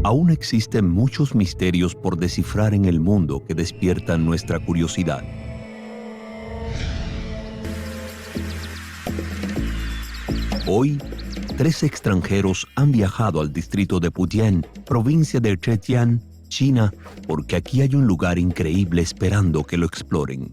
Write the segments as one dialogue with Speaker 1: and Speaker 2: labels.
Speaker 1: Aún existen muchos misterios por descifrar en el mundo que despiertan nuestra curiosidad. Hoy, 3 extranjeros han viajado al distrito de Pujiang, provincia de Zhejiang, China, porque aquí hay un lugar increíble esperando que lo exploren.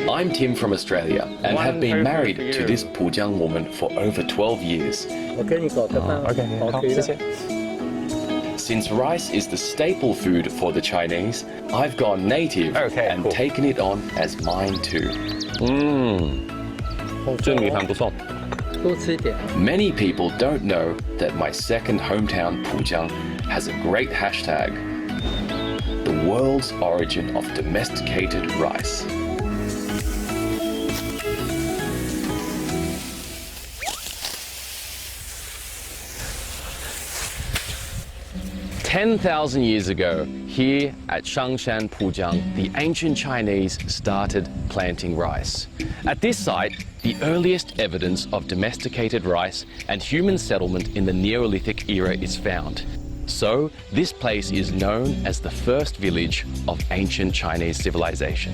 Speaker 2: I'm Tim from Australia and have been married to this Pujiang woman for over 12 years. Since rice is the staple food for the Chinese, I've gone native and taken it on as mine too. Many people don't know that my second hometown, Pujiang, has a great hashtag, the world's origin of domesticated rice. "10,000 years ago, here at Shangshan, Pujiang, the ancient Chinese started planting rice. At this site, the earliest evidence of domesticated rice and human settlement in the Neolithic era is found. So, this place is known as the first village of ancient Chinese civilization."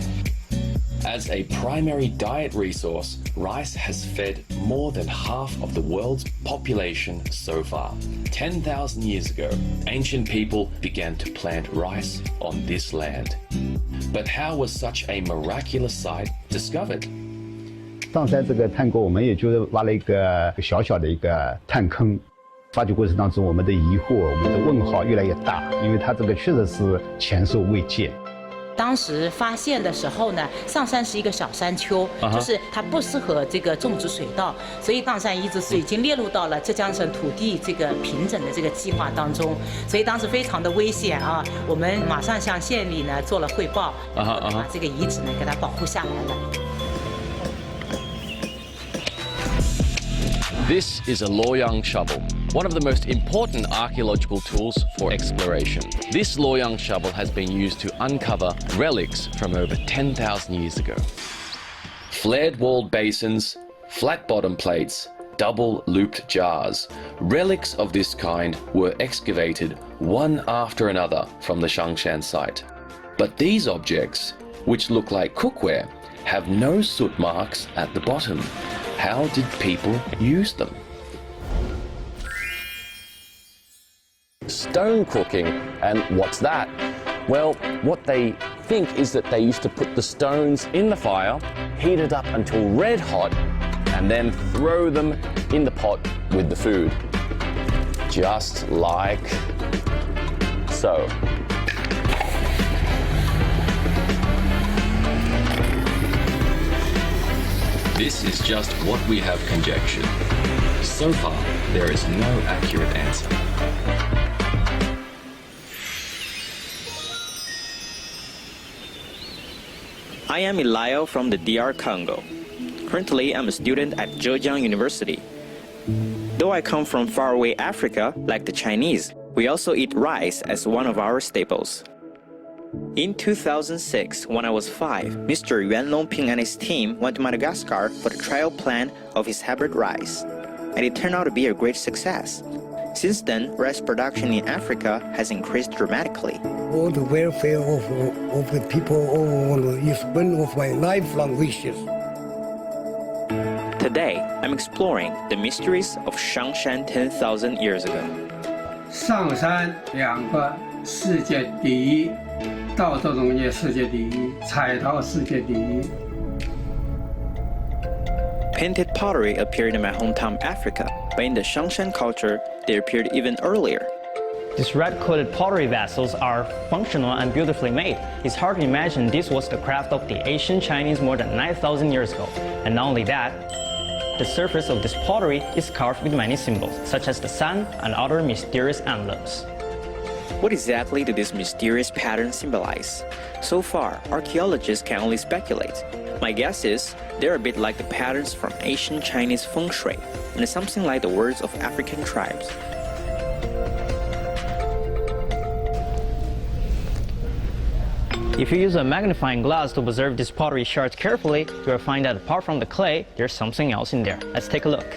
Speaker 2: As a primary diet resource, rice has fed more than half of the world's population so far. 10,000 years ago, ancient people began to plant rice on this land. But how was such a miraculous site discovered?
Speaker 3: 上山这个探沟，我们也就是挖了一个小小的一个探坑。发掘过程当中，我们的疑惑、我们的问号越来越大，因为它这个确实是前所未见。
Speaker 4: 当时发现的时候呢，上山是一个小山丘，就是它不适合这个种植水稻，所以上山遗址是已经列入到了浙江省土地这个平整的这个计划当中，所以当时非常的危险啊，我们马上向县里呢做了汇报，把这个遗址呢给它保护下来了。
Speaker 2: This is a Luoyang shovel, one of the most important archaeological tools for exploration. This Luoyang shovel has been used to uncover relics from over 10,000 years ago. Flared-walled basins, flat-bottom plates, double-looped jars. Relics of this kind were excavated one after another from the Shangshan site. But these objects, which look like cookware, have no soot marks at the bottom. How did people use them? Stone cooking, and what's that? Well, what they think is that they used to put the stones in the fire, heat it up until red hot, and then throw them in the pot with the food. Just like so. This is just what we have conjectured. So far, there is no accurate answer.
Speaker 5: I am Eliel from the DR Congo. Currently, I'm a student at Zhejiang University. Though I come from faraway Africa, like the Chinese, we also eat rice as one of our staples. In 2006, when I was 5, Mr. Yuan Longping and his team went to Madagascar for the trial plant of his hybrid rice, and it turned out to be a great success. Since then, rice production in Africa has increased dramatically.
Speaker 6: All the welfare of the people is one of my lifelong wishes.
Speaker 5: Today, I'm exploring the mysteries of Shangshan 10,000 years ago.
Speaker 7: 上山2个世界第一，稻作农业世界第一，彩陶世界第一。
Speaker 5: Painted pottery appeared in my hometown Africa, but in the Shangshan culture, they appeared even earlier.
Speaker 8: These red-coated pottery vessels are functional and beautifully made. It's hard to imagine this was the craft of the ancient Chinese more than 9,000 years ago. And not only that, the surface of this pottery is carved with many symbols, such as the sun and other mysterious emblems.
Speaker 5: What exactly do these mysterious patterns symbolize? So far, archaeologists can only speculate. My guess is they're a bit like the patterns from ancient Chinese feng shui, and something like the words of African tribes.
Speaker 8: If you use a magnifying glass to observe these pottery shards carefully, you will find that apart from the clay, there's something else in there. Let's take a look.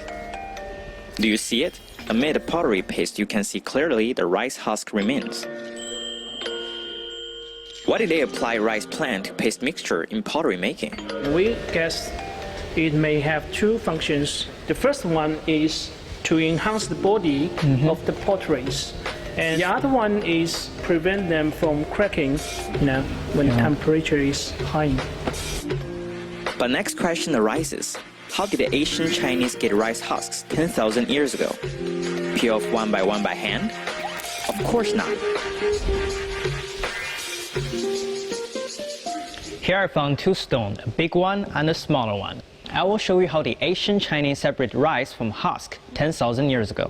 Speaker 5: Do you see it? Amid the pottery paste, you can see clearly the rice husk remains. Why did they apply rice plant to paste mixture in pottery making?
Speaker 9: We guess it may have two functions. The first one is to enhance the body of the potteries. And the other one is prevent them from cracking when the temperature is high.
Speaker 5: But next question arises. How did the ancient Chinese get rice husks 10,000 years ago? Peel off one by hand? Of course not.
Speaker 8: Here I found two stones, a big one and a smaller one. I will show you how the ancient Chinese separated rice from husk 10,000 years ago.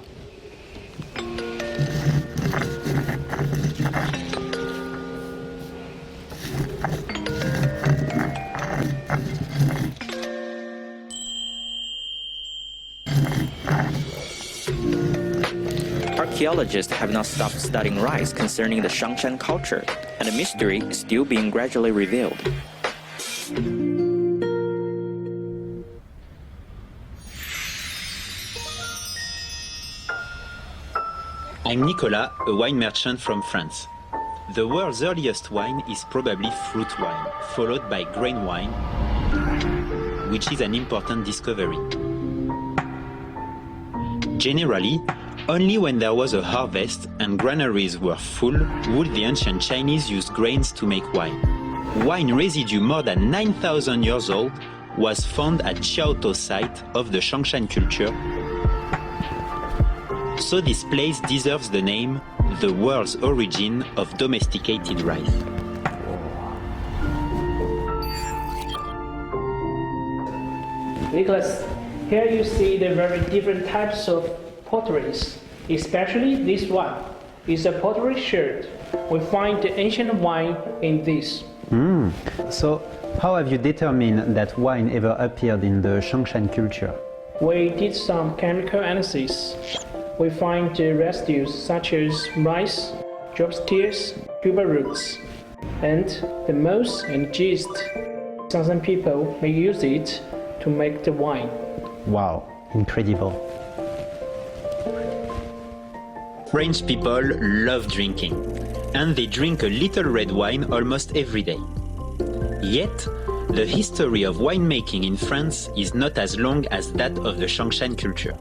Speaker 5: Archaeologists have not stopped studying rice concerning the Shangshan culture, and the mystery is still being gradually revealed.
Speaker 10: I'm Nicolas, a wine merchant from France. The world's earliest wine is probably fruit wine, followed by grain wine, which is an important discovery. Generally, only when there was a harvest and granaries were full would the ancient Chinese use grains to make wine. Wine residue more than 9,000 years old was found at Qiaotou site of the Shangshan culture. So this place deserves the name, the world's origin of domesticated rice.
Speaker 9: Nicholas, here you see the very different types of potteries, especially this one is a pottery shard. We find the ancient wine in this.
Speaker 11: So, how have you determined that wine ever appeared in the Shangshan culture?
Speaker 9: We did some chemical analysis. We find the residues such as rice, dropsticks, tuber roots, and the moss and yeast. Some people may use it to make the wine.
Speaker 11: Wow, incredible.
Speaker 10: French people love drinking, and they drink a little red wine almost every day. Yet, the history of winemaking in France is not as long as that of the Shangshan culture.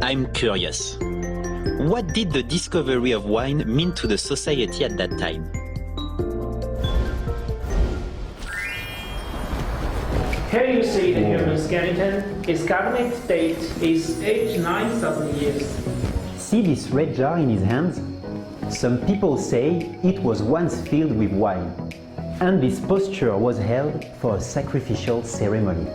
Speaker 10: I'm curious. What did the discovery of wine mean to the society at that time?
Speaker 9: Here you see the human skeleton. Its carbonate date is 8 to 9,000 years.
Speaker 11: See this red jar in his hands? Some people say it was once filled with wine, and this posture was held for a sacrificial ceremony.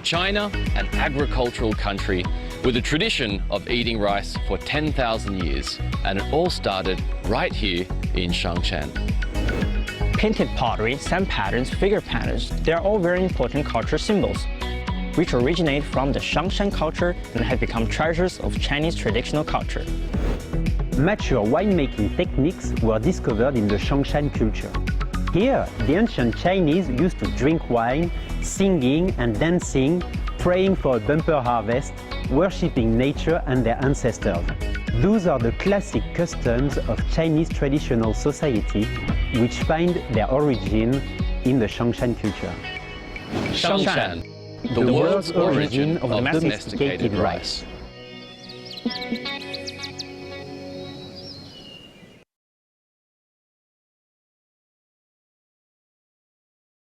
Speaker 2: China, an agricultural country with a tradition of eating rice for 10,000 years, and it all started right here in Shangshan.
Speaker 8: Painted pottery, sand patterns, figure patterns, they are all very important cultural symbols, which originate from the Shangshan culture and have become treasures of Chinese traditional culture.
Speaker 11: Mature winemaking techniques were discovered in the Shangshan culture. Here, the ancient Chinese used to drink wine, singing and dancing, praying for a bumper harvest, worshipping nature and their ancestors. Those are the classic customs of Chinese traditional society, which find their origin in the Shangshan culture.
Speaker 2: Shangshan, the world's origin of domesticated rice.